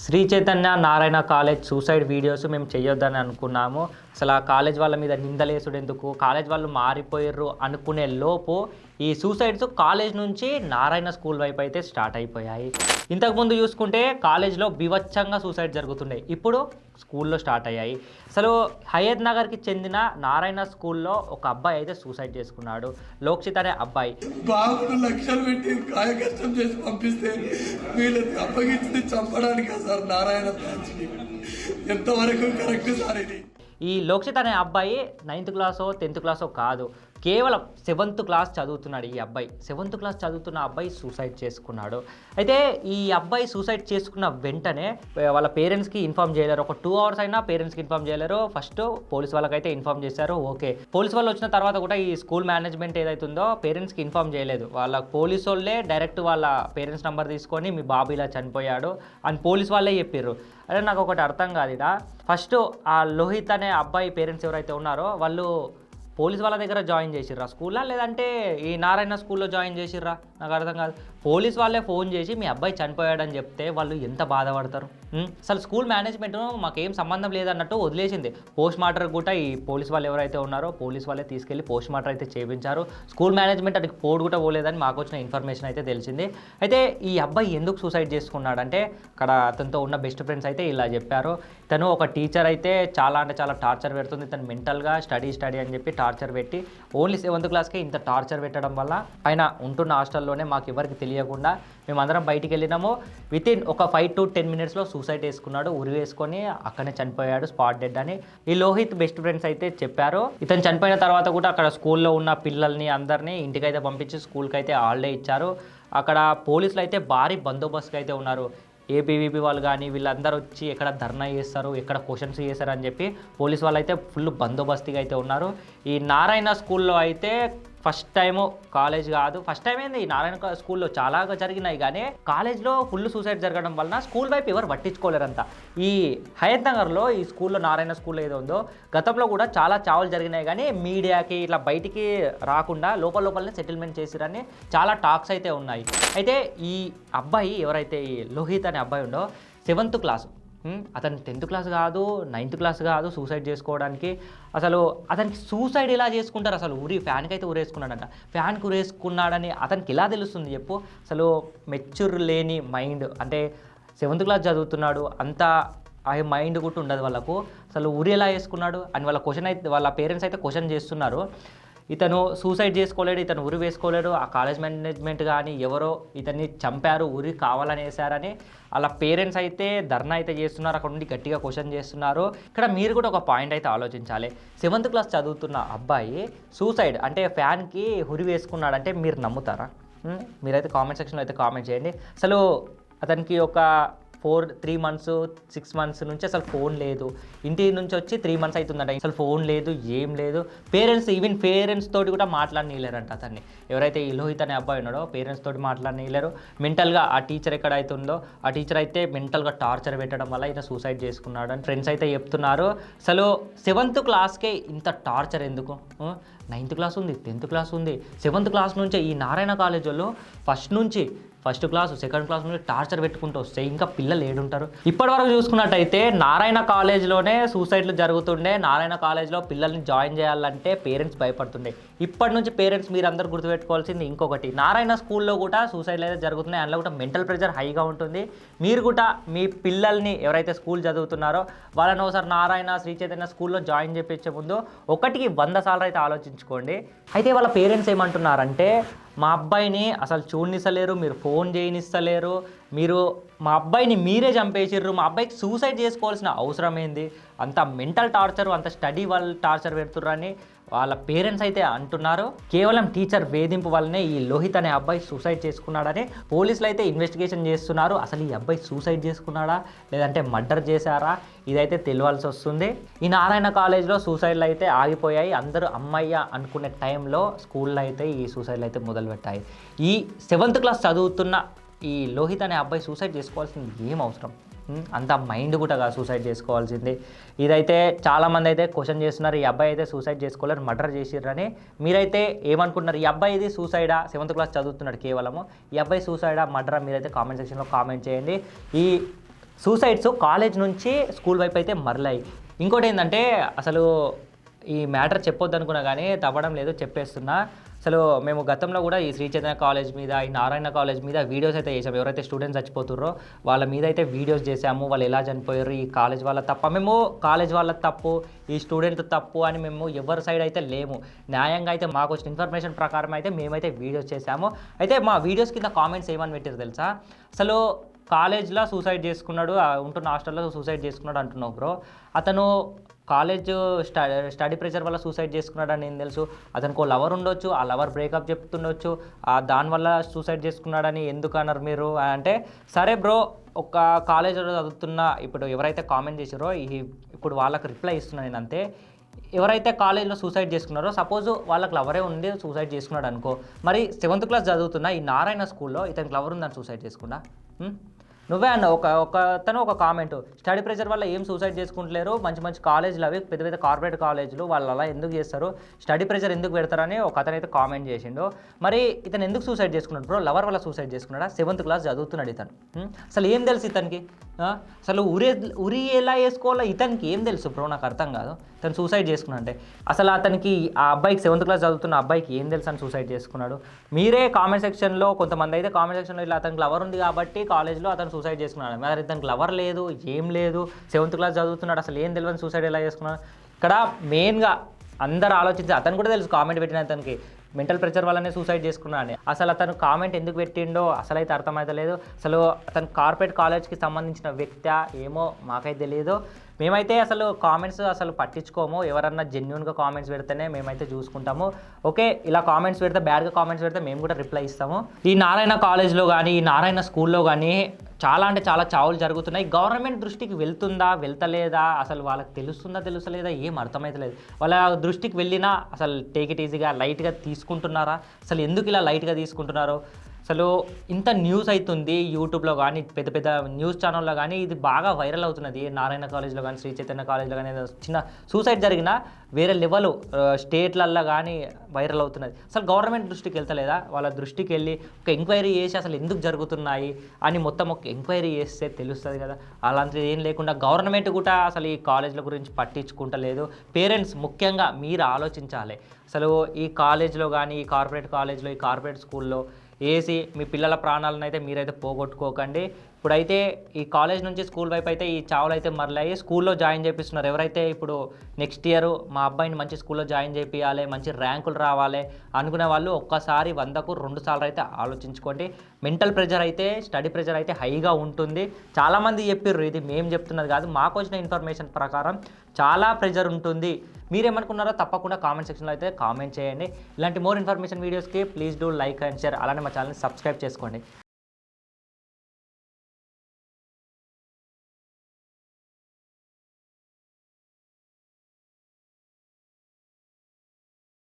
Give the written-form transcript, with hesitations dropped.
Shri Chaitanya Narayana college suicide videos మేము చేయొద్దని అనుకున్నాము. అసలు ఆ కాలేజ్ వాళ్ళ మీద నిందలేసుడు ఎందుకు, కాలేజ్ వాళ్ళు మారిపోయారు అనుకునే లోపు ఈ సూసైడ్స్ కాలేజ్ నుంచి నారాయణ స్కూల్ వైపు అయితే స్టార్ట్ అయిపోయాయి. ఇంతకుముందు చూసుకుంటే కాలేజ్లో బీభత్సంగా సూసైడ్ జరుగుతుండే, ఇప్పుడు స్కూల్లో స్టార్ట్ అయ్యాయి. అసలు హయత్ నగర్కి చెందిన నారాయణ స్కూల్లో ఒక అబ్బాయి అయితే సూసైడ్ చేసుకున్నాడు. లోక్షిత్ అనే అబ్బాయి. బాబును లక్షలు పెట్టి కాయ కష్టం చేసి పంపిస్తే వీళ్ళని అప్పగించి చంపడానికి సార్ నారాయణ బ్రాంచ్కి ఎంతవరకు కరెక్ట్ సార్ ఇది. ఈ లోక్షిత్ అనే అబ్బాయి 9th క్లాసో 10th క్లాసో కాదు, కేవలం 7th క్లాస్ చదువుతున్నాడు. ఈ అబ్బాయి 7th క్లాస్ చదువుతున్న అబ్బాయి సూసైడ్ చేసుకున్నాడు. అయితే ఈ అబ్బాయి సూసైడ్ చేసుకున్న వెంటనే వాళ్ళ పేరెంట్స్కి ఇన్ఫార్మ్ చేయలేరు. ఒక 2 hours అయినా పేరెంట్స్కి ఇన్ఫార్మ్ చేయలేరు. ఫస్ట్ పోలీస్ వాళ్ళకైతే ఇన్ఫార్మ్ చేశారు. ఓకే, పోలీస్ వాళ్ళు వచ్చిన తర్వాత కూడా ఈ స్కూల్ మేనేజ్మెంట్ ఏదైతుందో పేరెంట్స్కి ఇన్ఫార్మ్ చేయలేదు. వాళ్ళ పోలీస్ వాళ్ళే డైరెక్ట్ వాళ్ళ పేరెంట్స్ నెంబర్ తీసుకొని మీ బాబు ఇలా చనిపోయాడు అని పోలీస్ వాళ్ళే చెప్పారు. అదే నాకు ఒకటి అర్థం కాదు. ఇక ఫస్ట్ ఆ లోహిత్ అనే అబ్బాయి పేరెంట్స్ ఎవరైతే ఉన్నారో వాళ్ళు పోలీస్ వాళ్ళ దగ్గర జాయిన్ చేసిర్రా స్కూల్లో, లేదంటే ఈ నారాయణ స్కూల్లో జాయిన్ చేసిర్రా? నాకు అర్థం కాదు. పోలీస్ వాళ్ళే ఫోన్ చేసి మీ అబ్బాయి చనిపోయాడని చెప్తే వాళ్ళు ఎంత బాధపడతారు. అసలు స్కూల్ మేనేజ్మెంట్ మాకేం సంబంధం లేదన్నట్టు వదిలేసింది. పోస్ట్ మార్టం కూడా ఈ పోలీస్ వాళ్ళు ఎవరైతే ఉన్నారో పోలీస్ వాళ్ళే తీసుకెళ్ళి పోస్ట్ మార్టం అయితే చేయించారు. స్కూల్ మేనేజ్మెంట్ అది పోడు కూడా పోలేదని మాకు వచ్చిన ఇన్ఫర్మేషన్ అయితే తెలిసింది. అయితే ఈ అబ్బాయి ఎందుకు సూసైడ్ చేసుకున్నాడంటే అక్కడ అతనితో ఉన్న బెస్ట్ ఫ్రెండ్స్ అయితే ఇలా చెప్పారు. తను ఒక టీచర్ అయితే చాలా అంటే చాలా టార్చర్ పెడుతుంది. తను మెంటల్గా స్టడీ అని చెప్పి టార్చర్ పెట్టి ఓన్లీ 7th క్లాస్కే ఇంత టార్చర్ పెట్టడం వల్ల ఆయన ఉంటున్న హాస్టల్లోనే మాకు ఎవరికి తెలియకుండా మేమందరం బయటికి వెళ్ళినాము. వితిన్ ఒక 5 to 10 minutesలో సూసైడ్ చేసుకున్నాడు. ఉరి వేసుకొని అక్కడనే చనిపోయాడు, స్పాట్ డెడ్ అని ఈ లోహిత్ బెస్ట్ ఫ్రెండ్స్ అయితే చెప్పారు. ఇతను చనిపోయిన తర్వాత కూడా అక్కడ స్కూల్లో ఉన్న పిల్లల్ని అందరినీ ఇంటికైతే పంపించి స్కూల్కి అయితే హాలిడే ఇచ్చారు. అక్కడ పోలీసులు అయితే భారీ బందోబస్తుగా అయితే ఉన్నారు. ఏబీవీపీ వాళ్ళు కానీ వీళ్ళందరూ వచ్చి ఎక్కడ ధర్నా చేస్తారు, ఎక్కడ క్వశ్చన్స్ చేస్తారు అని చెప్పి పోలీస్ వాళ్ళు అయితే ఫుల్ బందోబస్తుగా అయితే ఉన్నారు. ఈ నారాయణ స్కూల్లో అయితే ఫస్ట్ టైము, కాలేజ్ కాదు ఫస్ట్ టైం ఏంది, ఈ నారాయణ స్కూల్లో చాలా జరిగినాయి కానీ కాలేజ్లో ఫుల్ సూసైడ్ జరగడం వలన స్కూల్ వైపు ఎవరు పట్టించుకోలేరంతా. ఈ హయత్ నగర్లో ఈ స్కూల్లో నారాయణ స్కూల్లో ఏదో ఉందో గతంలో కూడా చాలా చావులు జరిగినాయి కానీ మీడియాకి ఇట్లా బయటికి రాకుండా లోపలనే సెటిల్మెంట్ చేసిరని చాలా టాక్స్ అయితే ఉన్నాయి. అయితే ఈ అబ్బాయి ఎవరైతే ఈ లోహిత్ అనే అబ్బాయి ఉండో 7th క్లాస్, అతను 10th క్లాస్ కాదు 9th క్లాస్ కాదు సూసైడ్ చేసుకోవడానికి. అసలు అతనికి సూసైడ్ ఎలా చేసుకుంటారు? అసలు ఫ్యాన్కి అయితే ఉరేసుకున్నాడంట. ఫ్యాన్కి ఉరేసుకున్నాడని అతనికి ఎలా తెలుస్తుంది చెప్పు? అసలు మెచ్యూర్ లేని మైండ్, అంటే 7th క్లాస్ చదువుతున్నాడు, అంత ఆ మైండ్ కూడా ఉండదు వాళ్ళకు. అసలు ఉరి ఎలా వేసుకున్నాడు అని వాళ్ళ పేరెంట్స్ అయితే క్వశ్చన్ చేస్తున్నారు. ఇతను సూసైడ్ చేసుకోలేడు, ఇతను ఉరి వేసుకోలేడు. ఆ కాలేజ్ మేనేజ్మెంట్ కానీ ఎవరో ఇతన్ని చంపారు, ఉరి కావాలని వేశారని వాళ్ళ పేరెంట్స్ అయితే ధర్నా అయితే చేస్తున్నారు. అక్కడ నుండి గట్టిగా క్వశ్చన్ చేస్తున్నారు. ఇక్కడ మీరు కూడా ఒక పాయింట్ అయితే ఆలోచించాలి. 7th క్లాస్ చదువుతున్న అబ్బాయి సూసైడ్ అంటే ఫ్యాన్కి ఉరి వేసుకున్నాడంటే మీరు నమ్ముతారా? మీరైతే కామెంట్ సెక్షన్లో అయితే కామెంట్ చేయండి. అసలు అతనికి ఒక 3 months 6 months నుంచి అసలు ఫోన్ లేదు. ఇంటి నుంచి వచ్చి 3 months అవుతుందంట, అసలు ఫోన్ లేదు, ఏం లేదు. ఈవెన్ పేరెంట్స్ తోటి కూడా మాట్లాడనీయలేరంట అతన్ని. ఎవరైతే ఈ లోహిత్ అనే అబ్బాయి ఉన్నాడో పేరెంట్స్ తోటి మాట్లాడనీయలేరు. మెంటల్గా ఆ టీచర్ ఎక్కడైతే ఉందో ఆ టీచర్ అయితే మెంటల్గా టార్చర్ పెట్టడం వల్ల ఈయన సూసైడ్ చేసుకున్నాడు అని ఫ్రెండ్స్ అయితే చెప్తున్నారు. అసలు 7th క్లాస్కే ఇంత టార్చర్ ఎందుకు? 9th క్లాస్ ఉంది, 10th క్లాస్ ఉంది, 7th క్లాస్ నుంచే ఈ నారాయణ కాలేజీలో ఫస్ట్ క్లాస్ 2nd క్లాస్ నుండి టార్చర్ పెట్టుకుంటూ వస్తే ఇంకా పిల్లలు ఏడుంటారు? ఇప్పటి వరకు చూసుకున్నట్టయితే నారాయణ కాలేజ్లోనే సూసైడ్లు జరుగుతుండే. నారాయణ కాలేజ్లో పిల్లల్ని జాయిన్ చేయాలంటే పేరెంట్స్ భయపడుతుండే. ఇప్పటి నుంచి పేరెంట్స్ మీరు అందరూ గుర్తుపెట్టుకోవాల్సింది ఇంకొకటి, నారాయణ స్కూల్లో కూడా సూసైడ్లు అయితే జరుగుతున్నాయి. అందులో కూడా మెంటల్ ప్రెషర్ హైగా ఉంటుంది. మీరు కూడా మీ పిల్లల్ని ఎవరైతే స్కూల్ చదువుతున్నారో వాళ్ళని ఒకసారి నారాయణ శ్రీ చైతన్య స్కూల్లో జాయిన్ చేయించే ముందు 1కి 100 సార్లు అయితే ఆలోచించుకోండి. అయితే వాళ్ళ పేరెంట్స్ ఏమంటున్నారంటే మా అబ్బాయిని అసలు చూడనిస్తలేరు, మీరు ఫోన్ చేయనిస్తలేరు, మీరు మా అబ్బాయిని మీరే చంపేసిర్రు, మా అబ్బాయికి సూసైడ్ చేసుకోవాల్సిన అవసరం ఏంది, అంత మెంటల్ టార్చర్, అంత స్టడీ వాళ్ళు టార్చర్ పెడుతుర్రని వాళ్ళ పేరెంట్స్ అయితే అంటున్నారు. కేవలం టీచర్ వేధింపు వల్లనే ఈ లోహిత్ అనే అబ్బాయి సూసైడ్ చేసుకున్నాడని పోలీసులు అయితే ఇన్వెస్టిగేషన్ చేస్తున్నారు. అసలు ఈ అబ్బాయి సూసైడ్ చేసుకున్నాడా లేదంటే మర్డర్ చేశారా ఇదైతే తెలియాల్సి వస్తుంది. ఈ నారాయణ కాలేజ్లో సూసైడ్లు అయితే ఆగిపోయాయి. అందరూ అమ్మయ్య అనుకునే టైంలో స్కూల్లో అయితే ఈ సూసైడ్లు అయితే మొదలుపెట్టాయి. ఈ 7th క్లాస్ చదువుతున్న ఈ లోహిత్ అనే అబ్బాయి సూసైడ్ చేసుకోవాల్సింది ఏం అవసరం? అంత మైండ్ కూడా సూసైడ్ చేసుకోవాల్సింది. ఇదైతే చాలామంది అయితే క్వశ్చన్ చేస్తున్నారు, ఈ అబ్బాయి అయితే సూసైడ్ చేసుకోలేరు, మర్డర్ చేసిర్రని. మీరైతే ఏమనుకుంటున్నారు? ఈ అబ్బాయి ఇది సూసైడా? 7th క్లాస్ చదువుతున్నాడు కేవలము. ఈ అబ్బాయి సూసైడా మర్డరా? మీరైతే కామెంట్ సెక్షన్లో కామెంట్ చేయండి. ఈ సూసైడ్స్ కాలేజ్ నుంచి స్కూల్ వైపు అయితే మరలాయి. ఇంకోటి ఏంటంటే అసలు ఈ మ్యాటర్ చెప్పొద్దు అనుకున్నా కానీ తవ్వడం లేదు, చెప్పేస్తున్నా. అసలు మేము గతంలో కూడా ఈ శ్రీ చైతన్య కాలేజ్ మీద, ఈ నారాయణ కాలేజ్ మీద వీడియోస్ అయితే చేసాము. ఎవరైతే స్టూడెంట్స్ చచ్చిపోతుర్రో వాళ్ళ మీద అయితే వీడియోస్ చేసాము. వాళ్ళు ఎలా చనిపోయారు, ఈ కాలేజ్ వాళ్ళ తప్ప, మేము కాలేజ్ వాళ్ళ తప్పు, ఈ స్టూడెంట్ తప్పు అని మేము ఎవరి సైడ్ అయితే లేము. న్యాయంగా అయితే మాకు వచ్చిన ఇన్ఫర్మేషన్ ప్రకారం అయితే మేమైతే వీడియోస్ చేసాము. అయితే మా వీడియోస్ కింద కామెంట్స్ ఏమని పెట్టారు తెలుసా? అసలు కాలేజ్లో సూసైడ్ చేసుకున్నాడు, ఉంటున్న హాస్టల్లో సూసైడ్ చేసుకున్నాడు అంటున్నావు బ్రో. అతను కాలేజ్ స్టడీ ప్రెషర్ వల్ల సూసైడ్ చేసుకున్నాడని ఏం తెలుసు? అతనికి లవర్ ఉండొచ్చు, ఆ లవర్ బ్రేకప్ చెప్తుండొచ్చు, దానివల్ల సూసైడ్ చేసుకున్నాడని ఎందుకు అన్నారు మీరు అంటే, సరే బ్రో, ఒక కాలేజ్లో చదువుతున్న ఇప్పుడు ఎవరైతే కామెంట్ చేసారో ఇప్పుడు వాళ్ళకి రిప్లై ఇస్తున్నాను నేను అంతే. ఎవరైతే కాలేజ్లో సూసైడ్ చేసుకున్నారో, సపోజ్ వాళ్ళకి లవరే ఉండి సూసైడ్ చేసుకున్నాడు అనుకో, మరి 7th క్లాస్ చదువుతున్న ఈ నారాయణ స్కూల్లో ఇతనికి లవర్ ఉందని సూసైడ్ చేసుకున్నా? నువ్వే అన్న ఒక కామెంట్, స్టడీ ప్రెషర్ వల్ల ఏం సూసైడ్ చేసుకుంటలేరు, మంచి మంచి కాలేజీలు అవి పెద్ద పెద్ద కార్పొరేట్ కాలేజీలు, వాళ్ళు అలా ఎందుకు చేస్తారు, స్టడీ ప్రెషర్ ఎందుకు పెడతారని ఒక అతను అయితే కామెంట్ చేసిండు. మరి ఇతను ఎందుకు సూసైడ్ చేసుకున్నాడు బ్రో? లవర్ వల్ల సూసైడ్ చేసుకున్నాడా? 7th క్లాస్ చదువుతున్నాడు ఇతను. అసలు ఏం తెలుసు ఇతనికి? అసలు ఉరి ఎలా వేసుకోవాలో ఇతనికి ఏం తెలుసు బ్రో? నాకు అర్థం కాదు. తను సూసైడ్ చేసుకున్నా అంటే అసలు అతనికి, ఆ అబ్బాయికి 7th క్లాస్ చదువుతున్న అబ్బాయికి ఏం తెలుసు అని సూసైడ్ చేసుకున్నాడు? మీరే కామెంట్ సెక్షన్లో కొంతమంది అయితే కామెంట్ సెక్షన్లో ఇలా అతనికి లవర్ ఉంది కాబట్టి కాలేజ్లో అతను సూసైడ్ చేసుకున్నాడు. మరి ఇతనికి లవర్ లేదు, ఏం లేదు, 7th క్లాస్ చదువుతున్నాడు, అసలు ఏం తెలియని సూసైడ్ ఎలా చేసుకున్నాడు? ఇక్కడ మెయిన్గా అందరు ఆలోచించి, అతను కూడా తెలుసు కామెంట్ పెట్టిన అతనికి మెంటల్ ప్రెషర్ వల్లనే సూసైడ్ చేసుకున్నా అని. అసలు అతను కామెంట్ ఎందుకు పెట్టిండో అసలు అయితే అర్థమవుతలేదు. అసలు అతను కార్పొరేట్ కాలేజ్కి సంబంధించిన వ్యక్తి ఏమో మాకైతే తెలియదు. మేమైతే అసలు కామెంట్స్ అసలు పట్టించుకోము. ఎవరన్నా జెన్యున్గా కామెంట్స్ పెడితేనే మేమైతే చూసుకుంటాము. ఓకే, ఇలా కామెంట్స్ పెడితే, బ్యాడ్గా కామెంట్స్ పెడితే మేము కూడా రిప్లై ఇస్తాము. ఈ నారాయణ కాలేజ్లో కానీ, ఈ నారాయణ స్కూల్లో కానీ చాలా అంటే చాలా చావులు జరుగుతున్నాయి. గవర్నమెంట్ దృష్టికి వెళ్తుందా, వెళ్తలేదా, అసలు వాళ్ళకి తెలుస్తలేదా ఏం అర్థమవుతలేదు. వాళ్ళ దృష్టికి వెళ్ళినా అసలు టేక్ ఇట్ ఈజీగా లైట్గా తీసుకుంటున్నారా? అసలు ఎందుకు ఇలా లైట్గా తీసుకుంటున్నారో? అసలు ఇంత న్యూస్ అవుతుంది యూట్యూబ్లో కానీ, పెద్ద పెద్ద న్యూస్ ఛానల్లో కానీ, ఇది బాగా వైరల్ అవుతున్నది. నారాయణ కాలేజ్లో కానీ, శ్రీ చైతన్య కాలేజ్లో కానీ చిన్న సూసైడ్ జరిగినా వేరే లెవెల్ స్టేట్లల్లో కానీ వైరల్ అవుతున్నది. అసలు గవర్నమెంట్ దృష్టికి వెళ్తలేదా? వాళ్ళ దృష్టికి వెళ్ళి ఒక ఎంక్వైరీ చేసి అసలు ఎందుకు జరుగుతున్నాయి అని మొత్తం ఒక ఎంక్వైరీ చేస్తే తెలుస్తుంది కదా. అలాంటిది ఏం లేకుండా గవర్నమెంట్ కూడా అసలు ఈ కాలేజ్ల గురించి పట్టించుకుంటలేదు. పేరెంట్స్ ముఖ్యంగా మీరు ఆలోచించాలి. అసలు ఈ కాలేజ్లో కానీ, ఈ కార్పొరేట్ కాలేజ్లో, ఈ కార్పొరేట్ స్కూల్లో వేసి మీ పిల్లల ప్రాణాలను అయితే మీరైతే పోగొట్టుకోకండి. ఇప్పుడైతే ఈ కాలేజ్ నుంచి స్కూల్ వైపు అయితే ఈ చావులు అయితే మరలాయి. స్కూల్లో జాయిన్ చేపిస్తున్నారు. ఎవరైతే ఇప్పుడు నెక్స్ట్ ఇయర్ మా అబ్బాయిని మంచి స్కూల్లో జాయిన్ చేపియాలి, మంచి ర్యాంకులు రావాలి అనుకునే వాళ్ళు ఒక్కసారి 100కు 2 సార్లు అయితే ఆలోచించుకోండి. మెంటల్ ప్రెషర్ అయితే, స్టడీ ప్రెషర్ అయితే హైగా ఉంటుంది. చాలామంది చెప్పారు, ఇది మేము చెప్తున్నది కాదు, మాకు వచ్చిన ఇన్ఫర్మేషన్ ప్రకారం చాలా ప్రెషర్ ఉంటుంది. మీరేమనుకున్నారో తప్పకుండా కామెంట్ సెక్షన్లో అయితే కామెంట్ చేయండి. ఇలాంటి మోర్ ఇన్ఫర్మేషన్ వీడియోస్కి please do like and share. అలానే మా ఛానల్ని సబ్స్క్రైబ్ చేసుకోండి.